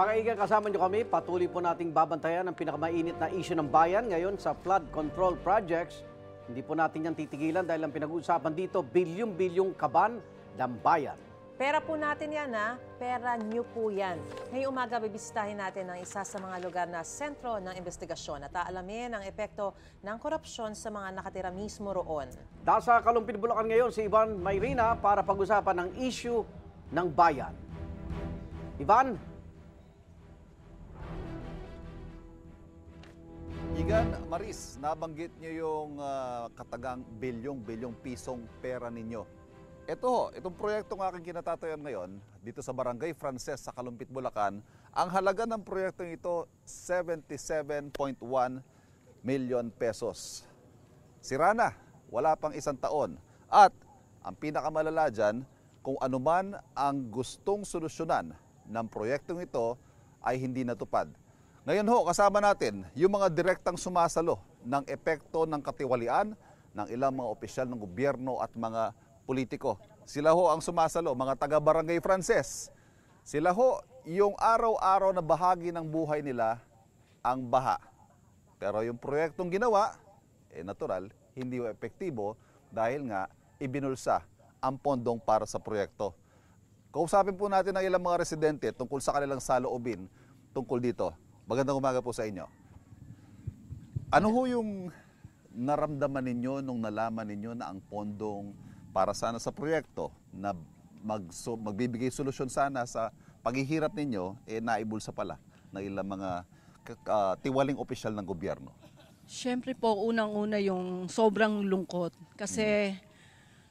Pakaigan, kasama nyo kami. Patuloy po nating babantayan ang pinakamainit na issue ng bayan ngayon sa flood control projects. Hindi po natin yan titigilan dahil ang pinag-uusapan dito, bilyong-bilyong kaban ng bayan. Pera po natin yan, ha? Pera nyo po yan. Ngayong umaga, bibisitahin natin ang isa sa mga lugar na sentro ng investigasyon at aalamin ang epekto ng korupsyon sa mga nakatira mismo roon. Nasa Kalumpit, Bulacan ngayon si Ivan Mayrina para pag-usapan ang issue ng bayan. Ivan? Igan, Maris, nabanggit niyo yung katagang bilyong pisong pera ninyo. Itong proyektong aking kinatatayan ngayon, dito sa Barangay Frances sa Kalumpit, Bulacan, ang halaga ng proyektong ito, 77.1 million pesos. Sira na, wala pang isang taon. At ang pinakamalala dyan, kung anuman ang gustong solusyonan ng proyektong ito ay hindi natupad. Ngayon ho, kasama natin yung mga direktang sumasalo ng epekto ng katiwalian ng ilang mga opisyal ng gobyerno at mga politiko. Sila ho ang sumasalo, mga taga-Barangay Frances. Sila ho yung araw-araw na bahagi ng buhay nila ang baha. Pero yung proyektong ginawa, natural, hindi ho epektibo dahil nga ibinulsa ang pondong para sa proyekto. Kausapin po natin ang ilang mga residente tungkol sa kanilang saloobin tungkol dito. Magandang umaga po sa inyo. Ano ho yung naramdaman ninyo nung nalaman ninyo na ang pondong para sana sa proyekto na magbibigay solusyon sana sa paghihirap ninyo, naibulsa pala ng ilang mga tiwaling opisyal ng gobyerno? Siyempre po, unang-una yung sobrang lungkot. Kasi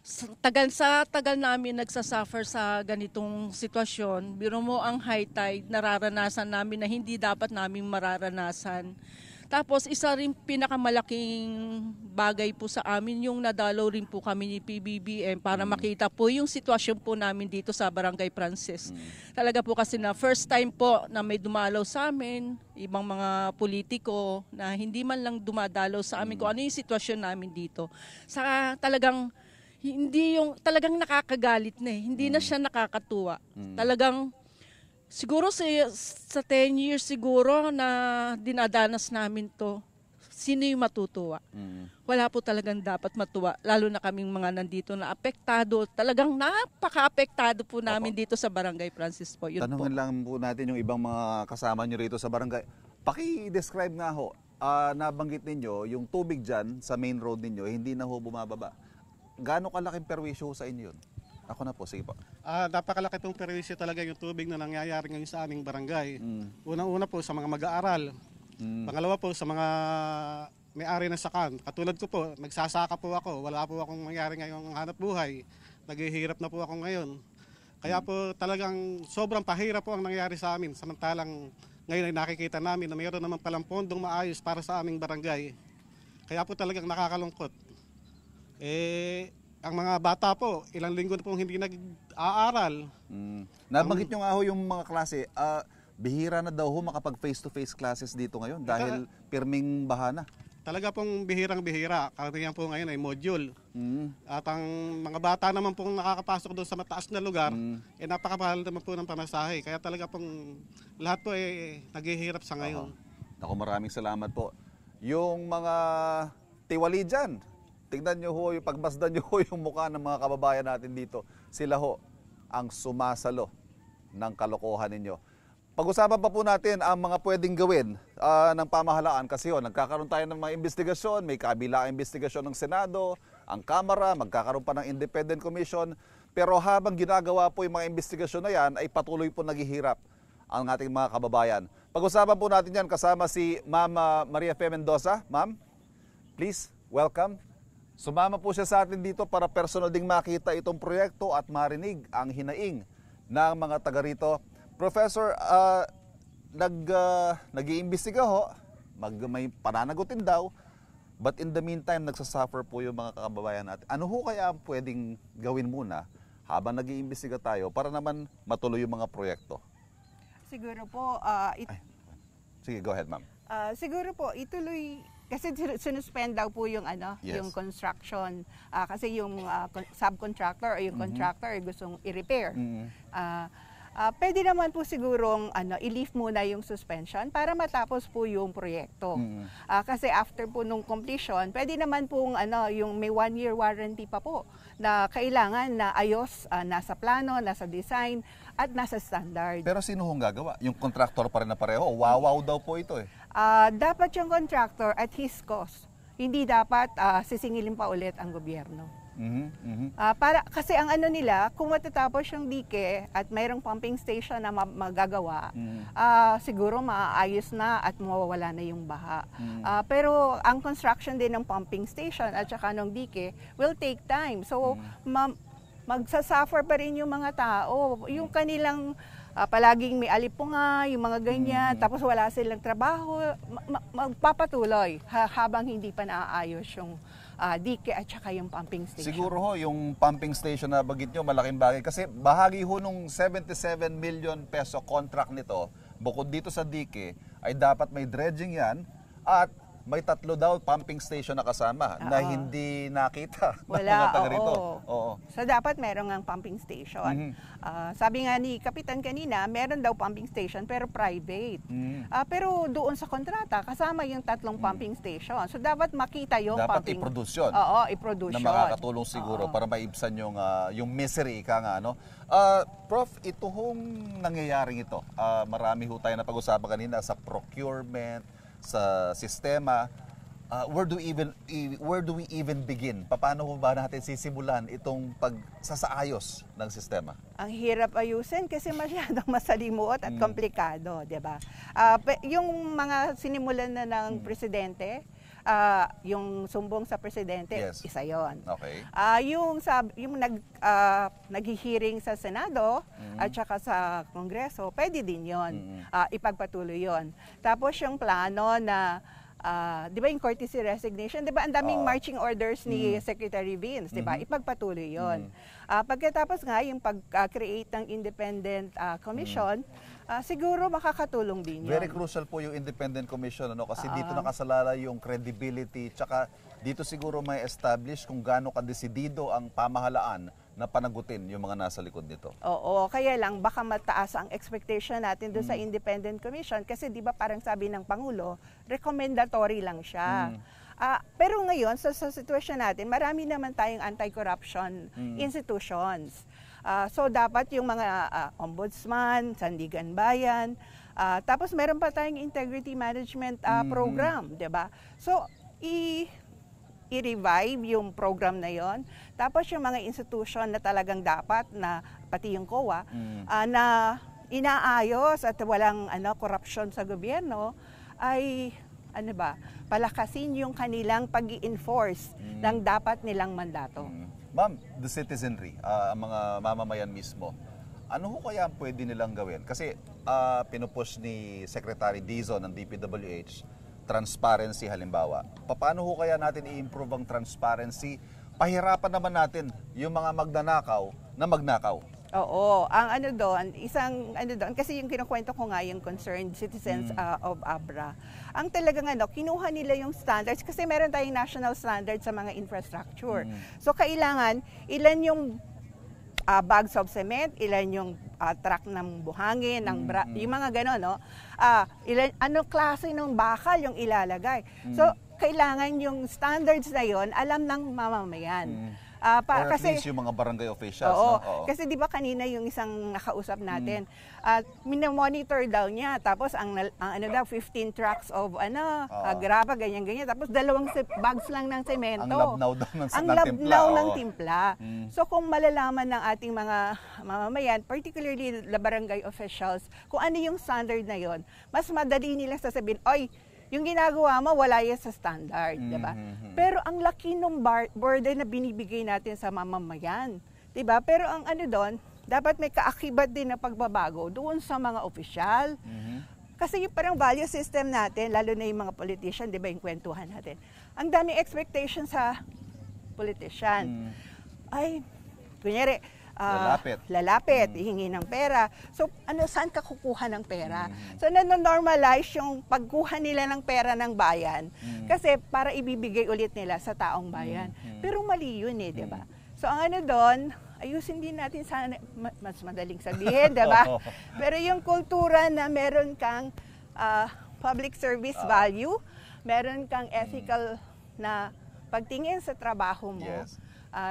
sa tagal namin nagsasuffer sa ganitong sitwasyon, biro mo ang high tide, nararanasan namin na hindi dapat namin mararanasan. Tapos isa rin pinakamalaking bagay po sa amin, yung nadalaw rin po kami ni PBBM para makita po yung sitwasyon po namin dito sa Barangay Frances. Talaga po kasi na first time po na may dumalaw sa amin, ibang mga politiko na hindi man lang dumadalaw sa amin kung ano yung sitwasyon namin dito. Saka talagang talagang nakakagalit na hindi na siya nakakatuwa. Talagang siguro sa 10 years siguro na dinadanas namin to, sino yung matutuwa? Wala po talagang dapat matuwa, lalo na kaming mga nandito na apektado. Talagang napaka-apektado po namin dito sa Barangay Frances po. Yun Tanungin po lang po natin yung ibang mga kasama nyo rito sa barangay. Paki-describe nga ho, nabanggit ninyo, yung tubig dyan sa main road ninyo, hindi na ho bumababa. Gaano kalaking perwisyo sa inyo yun? Ako na po, sige po. Napakalaki itong perwisyo talaga yung tubig na nangyayari ngayon sa aming barangay. Unang-una po sa mga mag-aaral. Pangalawa po sa mga may-ari ng sakan. Katulad ko po, nagsasaka po ako. Wala po akong mangyari ngayong hanap buhay. Naghihirap na po ako ngayon. Kaya po talagang sobrang pahirap po ang nangyari sa amin. Samantalang ngayon ay nakikita namin na mayroon naman palang pondong maayos para sa aming barangay. Kaya po talagang nakakalungkot. Ang mga bata po, ilang linggo na pong hindi nag-aaral. Nabanggit nyo nga ho yung mga klase, bihira na daw ho makapag face-to-face classes dito ngayon dahil pirming bahana. Talaga pong bihirang-bihira. Karamihan po ngayon ay module. At ang mga bata naman pong nakakapasok doon sa mataas na lugar, napakamahal naman po ng pamasahe. Kaya talaga pong lahat po naghihirap sa ngayon. Ako, maraming salamat po. Yung mga tiwali dyan, tignan nyo ho, pagmasdan nyo ho yung mukha ng mga kababayan natin dito. Sila ho ang sumasalo ng kalokohan ninyo. Pag-usapan pa po natin ang mga pwedeng gawin ng pamahalaan kasi nagkakaroon tayo ng mga investigasyon, may kabilang investigasyon ng Senado, ang Kamara, magkakaroon pa ng Independent Commission. Pero habang ginagawa po yung mga investigasyon na yan, ay patuloy po naghihirap ang ating mga kababayan. Pag-usapan po natin yan kasama si Ma'am Maria Fe Mendoza. Ma'am, please, welcome. Sumama po siya sa atin dito para personal ding makita itong proyekto at marinig ang hinaing ng mga taga rito. Professor, nag-iimbestiga ho, may pananagutin daw, but in the meantime, nagsasuffer po yung mga kababayan natin. Ano ho kaya ang pwedeng gawin muna habang nag-iimbestiga tayo para naman matuloy yung mga proyekto? Siguro po, sige, go ahead, ma'am. Siguro po, ituloy. Kasi sinuspend daw po yung yung construction kasi yung subcontractor o yung contractor ay gustong i-repair. Pwede naman po sigurong i-lift muna yung suspension para matapos po yung proyekto. Kasi after po nung completion, pwede naman pong yung may 1-year warranty pa po na kailangan na ayos, nasa plano, nasa design, at nasa standard. Pero sino hong gagawa? Yung contractor pa rin na pareho? Wawaw daw po ito eh. Dapat yung contractor at his cost. Hindi dapat sisingilin pa ulit ang gobyerno. Kasi ang nila, kung matatapos yung dike at mayroong pumping station na magagawa, siguro maaayos na at mawawala na yung baha. Pero ang construction din ng pumping station at saka ng dike will take time. So magsasuffer pa rin yung mga tao. Yung kanilang palaging may alipunga, yung mga ganyan, tapos wala silang trabaho, magpapatuloy habang hindi pa naaayos yung dike at saka yung pumping station. Siguro ho, yung pumping station na bagit nyo, malaking bagay. Kasi bahagi ho nung 77 million peso contract nito, bukod dito sa dike, ay dapat may dredging yan at may 3 daw pumping station na kasama na hindi nakita ng mga taga rito. Oo. So dapat meron ng pumping station. Sabi nga ni Kapitan kanina, meron daw pumping station pero private. Pero doon sa kontrata, kasama yung 3 pumping station. So dapat makita yung dapat pumping. i-produce yun. Oo, i-produce na makakatulong siguro para maibsan yung misery, ika nga. No? Prof, ito hong nangyayaring ito. Marami ho tayo na pag-usapan kanina sa procurement, sa sistema. Where do we even begin? Paano ba natin sisimulan itong pagsasaayos ng sistema? Ang hirap ayusin kasi masyadong masalimuot at komplikado, 'di ba? Yung mga sinimulan na ng presidente, yung sumbong sa presidente, isa 'yon. Okay. Yung naghihiring sa Senado at saka sa Kongreso, pwede din 'yon. Ipagpatuloy 'yon. Tapos yung plano na di ba yung courtesy resignation, di ba ang daming marching orders ni Secretary Vince, di ba? Ipagpatuloy 'yon. Pagkatapos nga yung pag-create ng independent commission, siguro makakatulong din 'yon. Very crucial po yung independent commission, ano, kasi dito nakasalala yung credibility, tsaka dito siguro may establish kung gaano kadesidido ang pamahalaan na panagutin yung mga nasa likod nito. Oo, kaya lang baka mataas ang expectation natin doon sa independent commission kasi di ba parang sabi ng Pangulo, recommendatory lang siya. Pero ngayon, sa sitwasyon natin, marami naman tayong anti-corruption institutions. So dapat yung mga ombudsman, Sandigan Bayan, tapos meron pa tayong integrity management program, di ba? So, i-revive yung program na yon. Tapos yung mga institution na talagang dapat na pati yung COA na inaayos at walang corruption sa gobyerno ay palakasin yung kanilang pag-i-enforce ng dapat nilang mandato. Ma'am, the citizenry, ang mga mamamayan mismo, ano ho kaya pwede nilang gawin? Kasi pinupush ni Secretary Dizon ng DPWH, transparency halimbawa. Paano ho kaya natin i-improve ang transparency? Pahirapan naman natin yung mga magnanakaw na magnakaw. Oo, ang kasi yung kinukwento ko nga yung concerned citizens of Abra. Ang talagang kinuha nila yung standards kasi meron tayong national standards sa mga infrastructure. So kailangan ilan yung bags of cement, ilan yung truck ng buhangin, yung mga gano'n, no? Anong klase ng bakal yung ilalagay. So, kailangan yung standards na yon alam ng mamamayan. Or at kasi least yung mga barangay officials. Oo, no? kasi di ba kanina yung isang nakausap natin, minomonitor daw niya, tapos ang 15 trucks of graba, ganyan-ganyan, tapos 2 bags lang ng semento. Ang labnaw daw ng Ang labnaw ng timpla. So kung malalaman ng ating mga mamamayan, particularly the barangay officials, kung ano yung standard na yon, mas madali nila sasabihin, oy, yung ginagawa mo, wala yan sa standard, di ba? Pero ang laki ng burden na binibigay natin sa mamamayan, di ba? Pero ang doon, dapat may kaakibat din na pagbabago doon sa mga opisyal. Kasi yung parang value system natin, lalo na yung mga politician, di ba, yung kwentuhan natin, ang daming expectation sa politician. Ay, kunyari, lalapit, hihingi ng pera. So, saan ka kukuha ng pera? So, nanonormalize yung pagkuha nila ng pera ng bayan kasi para ibibigay ulit nila sa taong bayan. Pero mali yun di ba? So, ang doon, ayusin din natin sana, mas madaling sabihin, diba? Pero yung kultura na meron kang public service value, meron kang ethical na pagtingin sa trabaho mo, Yes.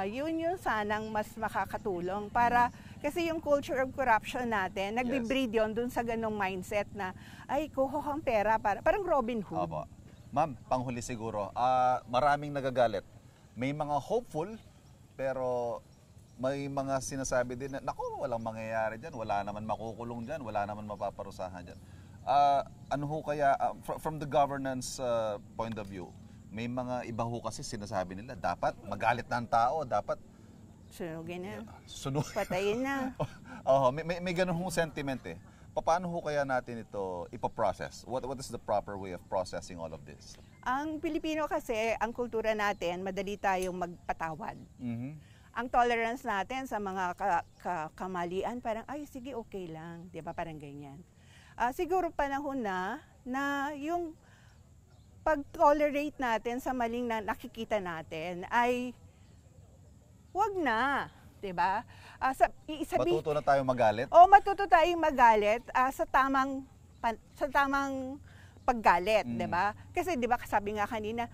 yun yung sanang mas makakatulong para kasi yung culture of corruption natin, nagbe-breed yun dun sa ganong mindset na ay, kuha kang pera, parang Robin Hood. Opo. Ma'am, panghuli siguro, maraming nagagalit. May mga hopeful, pero may mga sinasabi din na, naku, walang mangyayari dyan, wala naman makukulong dyan, wala naman mapaparusahan dyan. Ano ho kaya, from the governance point of view, may mga iba ho kasi sinasabi nila, dapat magalit na ang tao, dapat Sunugin na, sunod. patayin na. May ganun hong sentiment eh. Paano ho kaya natin ito ipoprocess? What is the proper way of processing all of this? Ang Pilipino kasi, ang kultura natin, madali tayong magpatawad. Mhm. Ang tolerance natin sa mga kamalian, parang, ay, sige, okay lang. Di ba? Parang ganyan. Siguro panahon na yung pag-tolerate natin sa maling na nakikita natin ay wag na. Di ba? Matuto na tayo magalit? Matuto tayong magalit sa tamang paggalit, 'di ba? Kasi 'di ba sabi nga kanina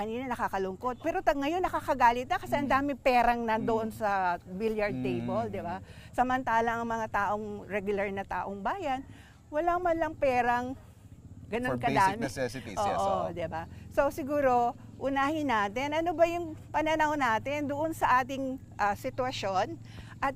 nakakalungkot, pero ngayon nakakagalit na kasi ang dami perang nandoon sa billiard table, 'di ba? Samantalang ang mga taong regular na taong bayan, wala man lang perang ganun For kadami. basic necessities, Oo, yes. Oo. 'di ba? So siguro unahin natin ano ba yung pananaw natin doon sa ating sitwasyon at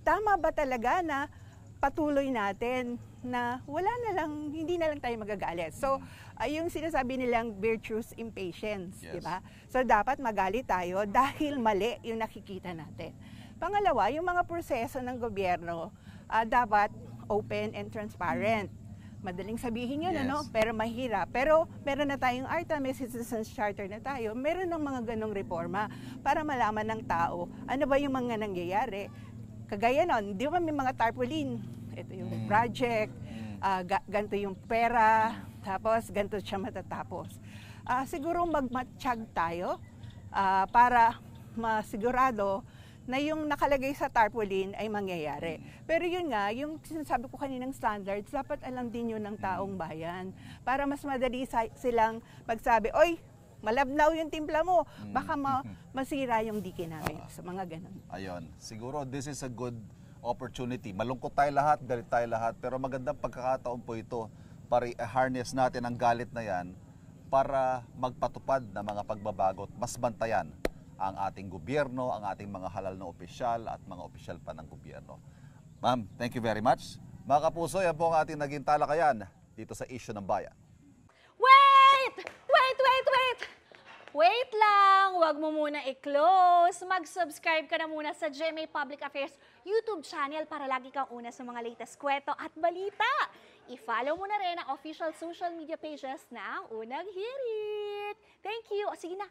tama ba talaga na patuloy natin na wala na lang, hindi na lang tayo magagalit. So, yung sinasabi nilang virtuous impatience, Yes. di ba? So, dapat magalit tayo dahil mali yung nakikita natin. Pangalawa, yung mga proseso ng gobyerno dapat open and transparent. Madaling sabihin yun, Yes. ano? Pero mahirap. Pero meron na tayong ARTA, may Citizens Charter na tayo. Meron ng mga ganong reforma para malaman ng tao ano ba yung mga nangyayari. Kagaya nun, di ba may mga tarpaulin? Ito yung project, ganito yung pera, tapos ganito siya matatapos. Siguro magmatsyag tayo para masigurado na yung nakalagay sa tarpaulin ay mangyayari. Pero yun nga, yung sinasabi ko kaninang standards, dapat alam din yun ng taong bayan. Para mas madali silang magsabi, oy, malabnaw yung timpla mo, baka masira yung diki namin. Sa mga ganun. Ayun. Siguro this is a good opportunity. Malungkot tayo lahat, galit tayo lahat, pero magandang pagkakataon po ito para i-harness natin ang galit na yan para magpatupad ng mga pagbabago at mas bantayan ang ating gobyerno, ang ating mga halal na opisyal at mga opisyal pa ng gobyerno. Ma'am, thank you very much. Mga kapuso, yan po ang ating naging talakayan dito sa Issue ng Bayan. Wait! Wait lang! Huwag mo muna i-close. Mag-subscribe ka na muna sa GMA Public Affairs YouTube channel para lagi kang una sa mga latest kwento at balita. I-follow mo na rin ang official social media pages ng Unang Hirit. Thank you. O sige na,